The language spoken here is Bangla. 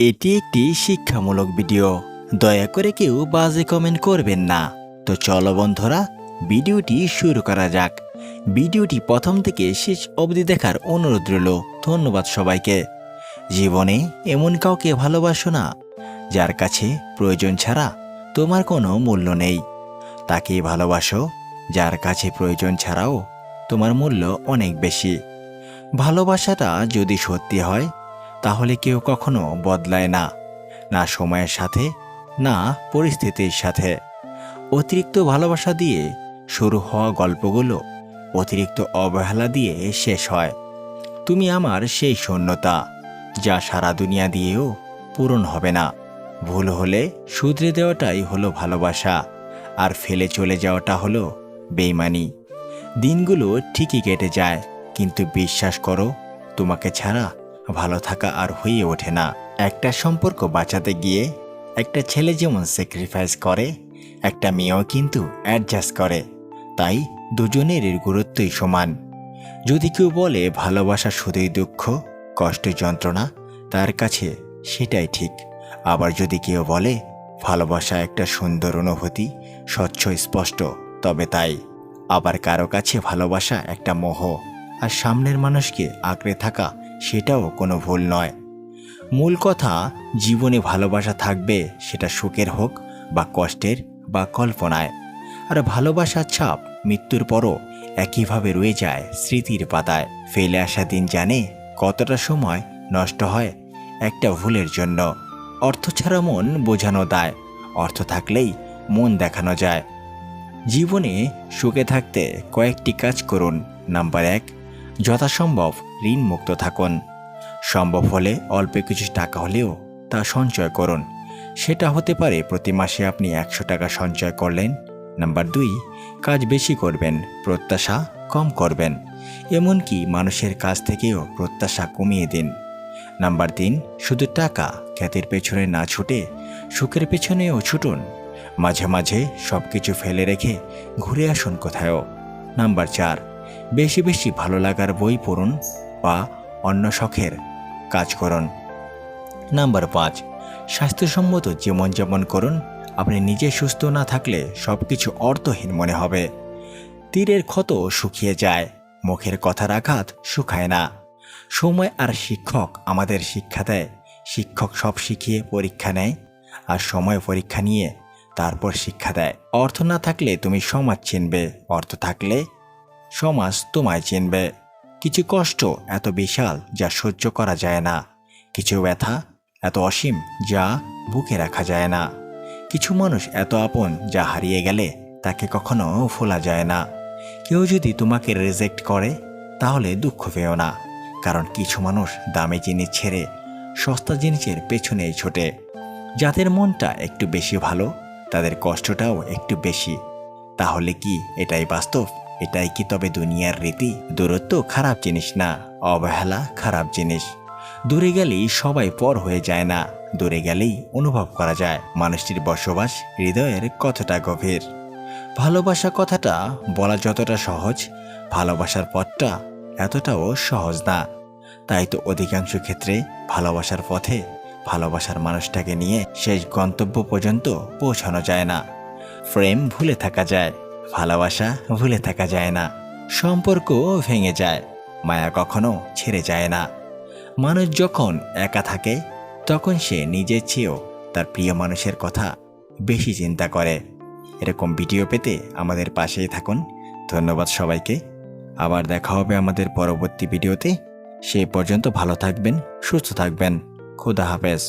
এটি একটি শিক্ষামূলক ভিডিও। দয়া করে কেউ বাজে কমেন্ট করবেন না। তো চলো বন্ধুরা, ভিডিওটি শুরু করা যাক। ভিডিওটি প্রথম থেকে শেষ অবধি দেখার অনুরোধ রইল। ধন্যবাদ সবাইকে। জীবনে এমন কাউকে ভালোবাসো না যার কাছে প্রয়োজন ছাড়া তোমার কোনো মূল্য নেই। তাকেই ভালোবাসো যার কাছে প্রয়োজন ছাড়াও তোমার মূল্য অনেক বেশি। ভালোবাসাটা যদি সত্যি হয় তাহলে কেউ কখনো বদলায় না, না সময়ের সাথে না পরিস্থিতির সাথে। অতিরিক্ত ভালোবাসা দিয়ে শুরু হওয়া গল্পগুলো অতিরিক্ত অবহেলা দিয়ে শেষ হয়। তুমি আমার সেই শূন্যতা যা সারা দুনিয়া দিয়েও পূরণ হবে না। ভুল হলে শুধরে দেওয়াটাই হলো ভালোবাসা, আর ফেলে চলে যাওয়াটা হলো বেইমানি। দিনগুলো ঠিকই কেটে যায়, কিন্তু বিশ্বাস করো, তোমাকে ছাড়া ভালো থাকা আর হয়ে ওঠে না। একটা সম্পর্ক বাঁচাতে গিয়ে একটা ছেলে যেমন স্যাক্রিফাইস করে, একটা মেয়েও কিন্তু অ্যাডজাস্ট করে। তাই দুজনের গুরুত্বই সমান। যদি কেউ বলে ভালোবাসা শুধুই দুঃখ, কষ্ট, যন্ত্রণা, তার কাছে সেটাই ঠিক। আবার যদি কেউ বলে ভালোবাসা একটা সুন্দর অনুভূতি, স্বচ্ছ, স্পষ্ট, তবে তাই। আবার কারো কাছে ভালোবাসা একটা মোহ, আর সামনের মানুষকে আঁকড়ে থাকা সেটাও কোনো ভুল নয়। মূল কথা, জীবনে ভালোবাসা থাকবে, সেটা সুখের হোক বা কষ্টের বা কল্পনায়। আর ভালোবাসার ছাপ মৃত্যুর পরও একইভাবে রয়ে যায় স্মৃতির পাতায়। ফেলে আসা দিন জানে কতটা সময় নষ্ট হয় একটা ভুলের জন্য। অর্থ ছাড়া মন বোঝানো দায়, অর্থ থাকলেই মন দেখানো যায়। জীবনে সুখে থাকতে কয়েকটি কাজ করুন। নাম্বার 1, যথাসম্ভব ঋণ মুক্ত থাকুন। সম্ভব হলে অল্প কিছু টাকা হলেও তা সঞ্চয় করুন। সেটা হতে পারে প্রতি মাসে আপনি 100 টাকা সঞ্চয় করলেন। নাম্বার 2, কাজ বেশি করবেন, প্রত্যাশা কম করবেন। এমনকি মানুষের কাছ থেকেও প্রত্যাশা কমিয়ে দিন। নাম্বার 3, শুধু টাকা খ্যাতির পেছনে না ছুটে সুখের পেছনেও ছুটুন। মাঝে মাঝে সব কিছু ফেলে রেখে ঘুরে আসুন কোথাও। নাম্বার 4, বেশি বেশি ভালো লাগার বই পড়ুন বা অন্য শখের কাজ করুন। নাম্বার 5, স্বাস্থ্যসম্মত জীবনযাপন করুন। আপনি নিজে সুস্থ না থাকলে সব কিছু অর্থহীন মনে হবে। তীরের ক্ষত শুকিয়ে যায়, মুখের কথার আঘাত শুকায় না। সময় আর শিক্ষক আমাদের শিক্ষা দেয়। শিক্ষক সব শিখিয়ে পরীক্ষা নেয়, আর সময় পরীক্ষা নিয়ে তারপর শিক্ষা দেয়। অর্থ না থাকলে তুমি সমাজ চিনবে, অর্থ থাকলে সমাজ তোমায় চিনবে। কিছু কষ্ট এত বিশাল যা সহ্য করা যায় না। কিছু ব্যথা এত অসীম যা বুকে রাখা যায় না। কিছু মানুষ এত আপন যা হারিয়ে গেলে তাকে কখনো ভোলা যায় না। কেউ যদি তোমাকে রিজেক্ট করে তাহলে দুঃখ পেও না, কারণ কিছু মানুষ দামি জিনিস ছেড়ে সস্তা জিনিসের পেছনেই ছোটে। যাদের মনটা একটু বেশি ভালো তাদের কষ্টটাও একটু বেশি। তাহলে কি এটাই বাস্তব? এটাই কি তবে দুনিয়ার রীতি? দূরত্ব খারাপ জিনিস না, অবহেলা খারাপ জিনিস। দূরে গেলেই সবাই পর হয়ে যায় না, দূরে গেলেই অনুভব করা যায় মানুষটির বসবাস হৃদয়ের কতটা গভীর। ভালোবাসা কথাটা বলা যতটা সহজ, ভালোবাসার পথটা এতটাও সহজ না। তাই তো অধিকাংশ ক্ষেত্রে ভালোবাসার পথে ভালোবাসার মানুষটাকে নিয়ে শেষ গন্তব্য পর্যন্ত পৌঁছানো যায় না। প্রেম ভুলে থাকা যায়, ভালোবাসা ভুলে থাকা যায় না। সম্পর্ক ভেঙে যায়, মায়া কখনো ছেড়ে যায় না। মানুষ যখন একা থাকে তখন সে নিজের চেয়েও তার প্রিয় মানুষের কথা বেশি চিন্তা করে। এরকম ভিডিও পেতে আমাদের পাশেই থাকুন। ধন্যবাদ সবাইকে। আবার দেখা হবে আমাদের পরবর্তী ভিডিওতে। সেই পর্যন্ত ভালো থাকবেন, সুস্থ থাকবেন। খোদা হাফেজ।